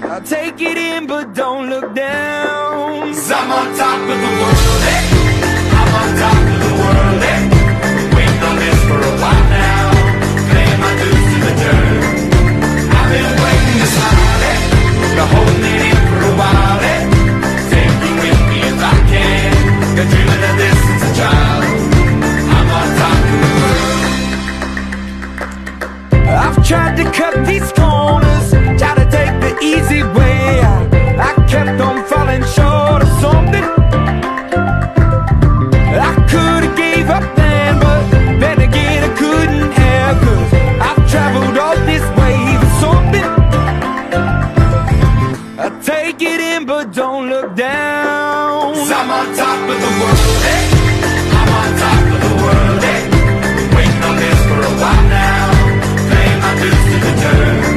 I take it in but don't look down. 'Cause I'm on top of the world, hey. I'm on top of the world, hey. Been waiting on this for a while now, paying my dues to the dirt. I've been waiting to smile, hey. Been holding it in for a while, hey. Take you with me if I can. Been dreaming of this since a child. I'm on top of the world. I've tried to cut these corners, try to take the easy way out. I kept on falling short of something. I could've gave up then, but then again I couldn't have, 'cause I've traveled all this way for something. I take it in but don't look down. 'Cause I'm on top of the world, hey. I'm on top of the world, hey. Been waiting on this for a while now, paying my dues to the dirt.